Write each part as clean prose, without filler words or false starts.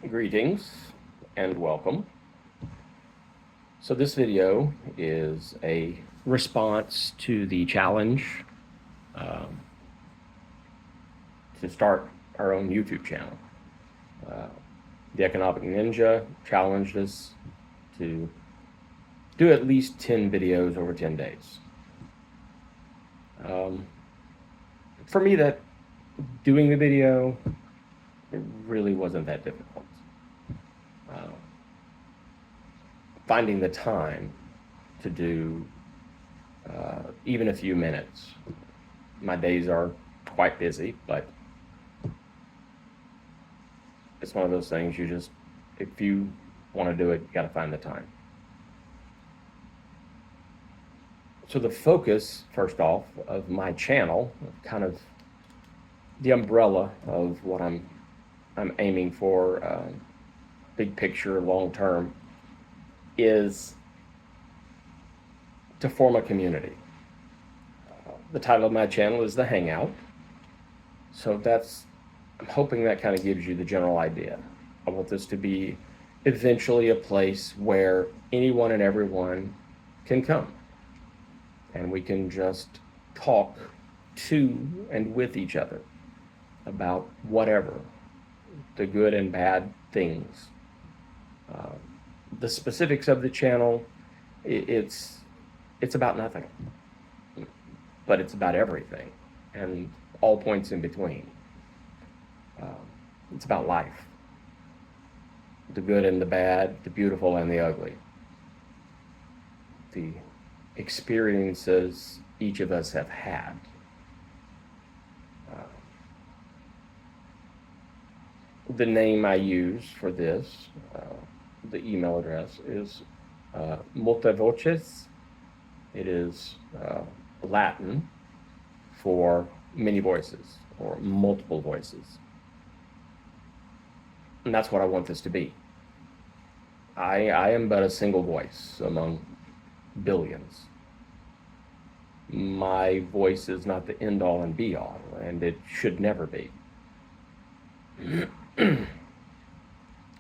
Greetings and welcome. So this video is a response to the challenge um, to start our own YouTube channel. Uh, the Economic Ninja challenged us to do at least 10 videos over 10 days. For me, that doing the video, it really wasn't that difficult. Uh, Finding the time to do even a few minutes. My days are quite busy, but it's one of those things if you want to do it, you got to find the time. So the focus, first off, of my channel, kind of the umbrella of what I'm aiming for, big picture, long term, is to form a community. The title of my channel is The Hangout. So I'm hoping that kind of gives you the general idea. I want this to be eventually a place where anyone and everyone can come. And we can just talk to and with each other about whatever, the good and bad things. The specifics of the channel, it's about nothing, but it's about everything and all points in between. It's about life, the good and the bad, the beautiful and the ugly, the experiences each of us have had. The name I use for this, the email address is multivoces. It is Latin for many voices or multiple voices. And that's what I want this to be. I am but a single voice among billions. My voice is not the end all and be all, and it should never be.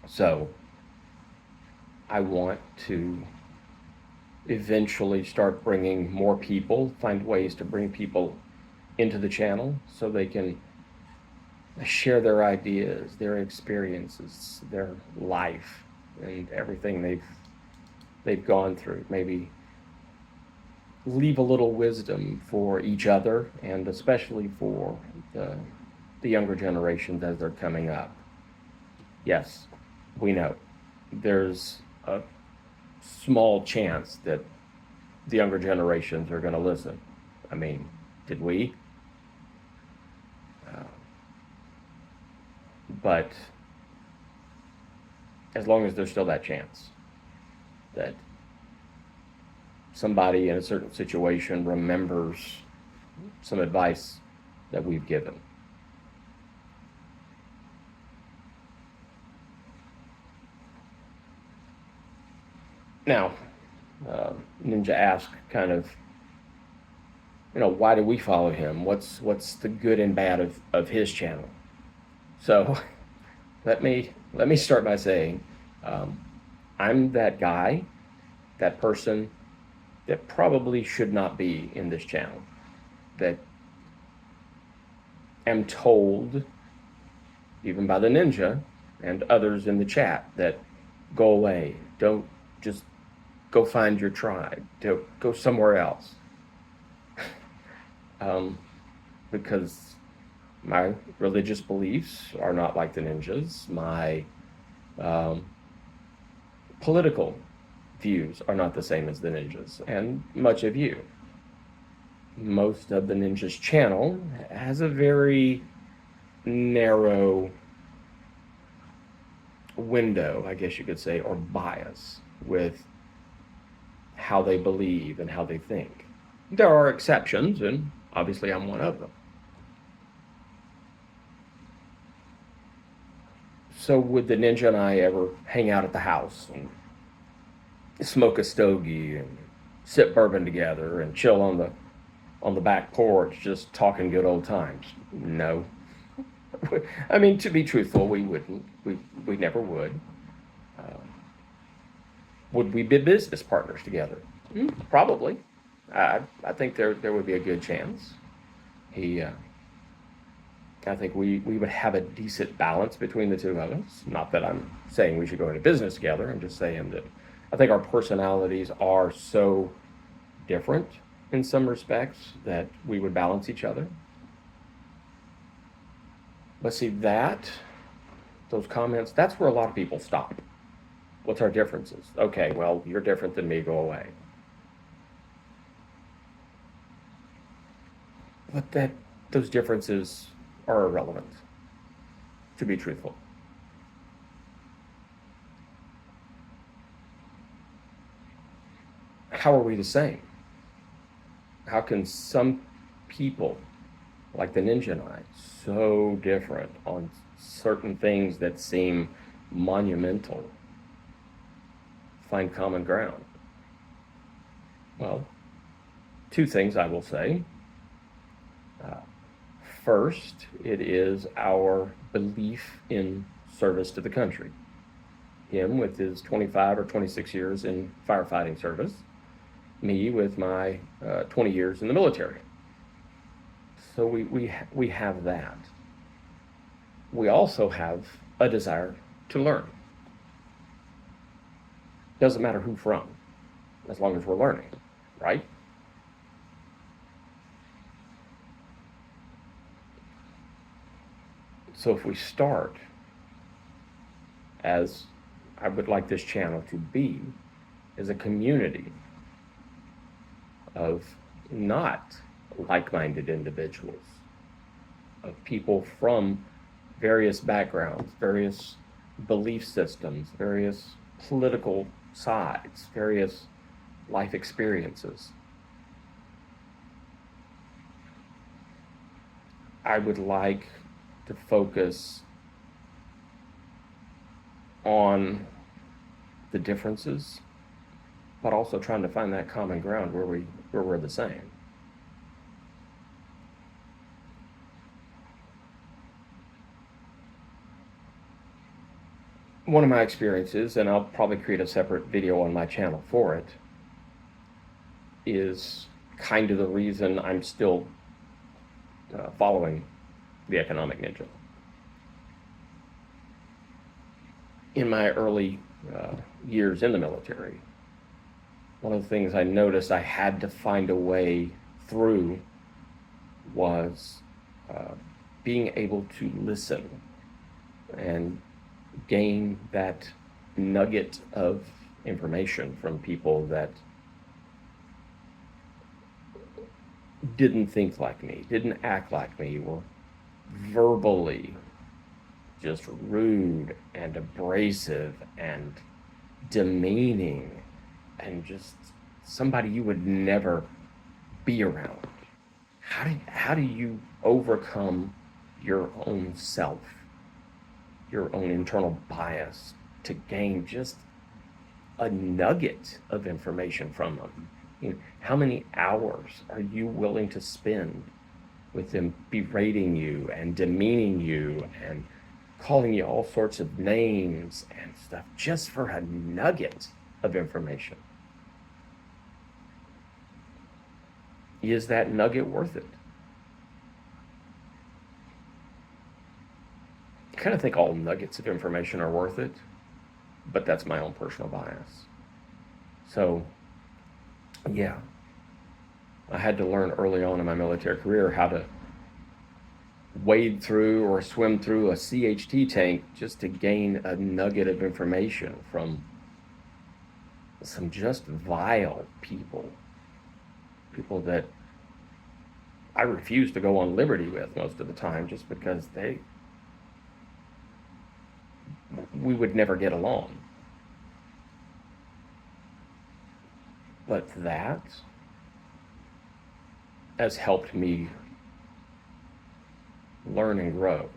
So I want to eventually start bringing more people, find ways to bring people into the channel so they can share their ideas, their experiences, their life, and everything they've gone through. Maybe leave a little wisdom for each other, and especially for the younger generations as they're coming up. Yes, we know there's a small chance that the younger generations are going to listen. I mean, did we? But as long as there's still that chance that somebody in a certain situation remembers some advice that we've given. Now, Ninja asked kind of, why do we follow him? What's the good and bad of his channel? So let me start by saying, I'm that guy, that person that probably should not be in this channel, that am told, even by the Ninja and others in the chat, that go away, don't, just go find your tribe, go somewhere else. Because my religious beliefs are not like the Ninjas. My political views are not the same as the Ninjas, and much of you. Most of the Ninjas' channel has a very narrow window, I guess you could say, or bias with how they believe and how they think. There are exceptions, and obviously I'm one of them. So would the Ninja and I ever hang out at the house and smoke a stogie and sip bourbon together and chill on the back porch just talking good old times? No. I mean, to be truthful, we wouldn't. We never would. Uh, would we be business partners together? Probably. I think there would be a good chance. He, I think we would have a decent balance between the two of us. Not that I'm saying we should go into business together. I'm just saying that I think our personalities are so different in some respects that we would balance each other. But see, those comments, that's where a lot of people stop. What's our differences? Okay, well, you're different than me, go away. But those differences are irrelevant, to be truthful. How are we the same? How can some people, like the ninja and I, so different on certain things that seem monumental, find common ground? Well, two things I will say. First, it is our belief in service to the country. Him with his 25 or 26 years in firefighting service, me with my 20 years in the military. So we have that. We also have a desire to learn. Doesn't matter who from, as long as we're learning, right? So if we start, as I would like this channel to be, as a community of not like-minded individuals, of people from various backgrounds, various belief systems, various political sides, various life experiences. I would like to focus on the differences, but also trying to find that common ground where we're the same. One of my experiences, and I'll probably create a separate video on my channel for it, is kind of the reason I'm still following the economic ninja. In my early years in the military, one of the things I noticed I had to find a way through was being able to listen and gain that nugget of information from people that didn't think like me, didn't act like me, were verbally just rude and abrasive and demeaning and just somebody you would never be around. How do you overcome your own self, your own internal bias, to gain just a nugget of information from them? How many hours are you willing to spend with them berating you and demeaning you and calling you all sorts of names and stuff just for a nugget of information? Is that nugget worth it? I kind of think all nuggets of information are worth it, but that's my own personal bias. So, yeah, I had to learn early on in my military career how to wade through or swim through a CHT tank just to gain a nugget of information from some just vile people that I refuse to go on liberty with most of the time, just because we would never get along. But that has helped me learn and grow,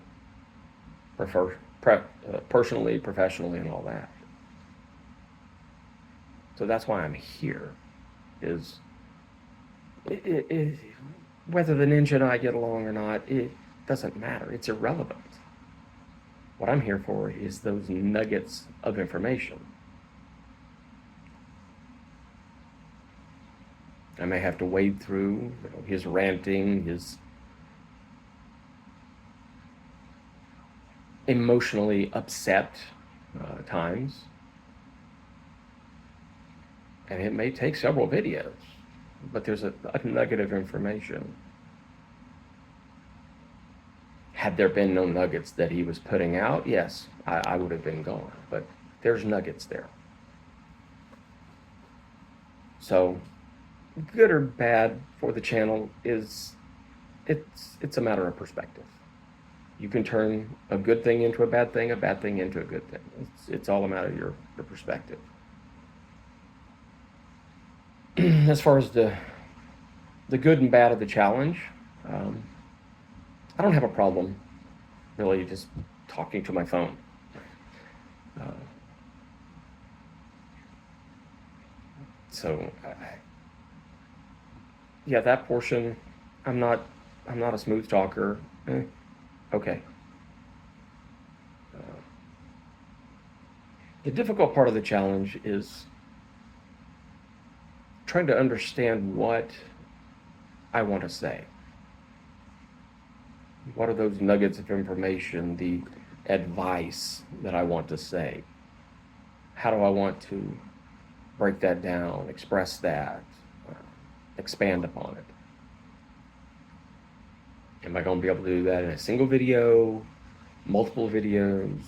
personally, professionally, and all that. So that's why I'm here, is whether the ninja and I get along or not, it doesn't matter. It's irrelevant. What I'm here for is those nuggets of information. I may have to wade through his ranting, his emotionally upset times, and it may take several videos, but there's a nugget of information. Had there been no nuggets that he was putting out, yes, I would have been gone, but there's nuggets there. So, good or bad for the channel it's a matter of perspective. You can turn a good thing into a bad thing into a good thing. It's all a matter of your perspective. As far as the good and bad of the challenge, I don't have a problem really just talking to my phone. Yeah, that portion, I'm not a smooth talker. Okay. The difficult part of the challenge is trying to understand what I want to say. What are those nuggets of information, the advice that I want to say? How do I want to break that down, express that, expand upon it? Am I going to be able to do that in a single video, multiple videos?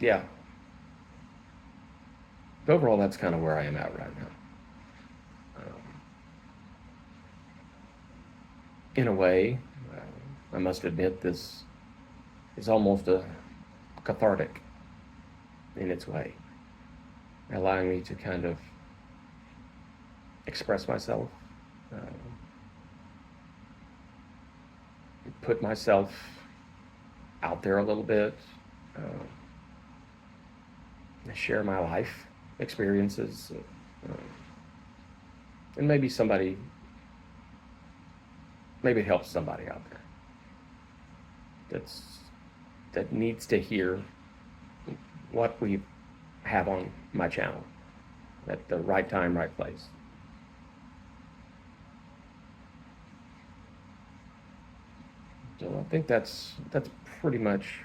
Yeah. But overall, that's kind of where I am at right now. In a way, I must admit this is almost a cathartic in its way, allowing me to kind of express myself, put myself out there a little bit, share my life experiences, and maybe it helps somebody out there that needs to hear what we have on my channel at the right time, right place. So I think that's pretty much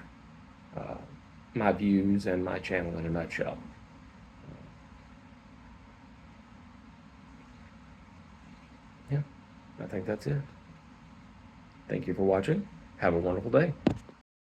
my views and my channel in a nutshell. Yeah, I think that's it. Thank you for watching. Have a wonderful day.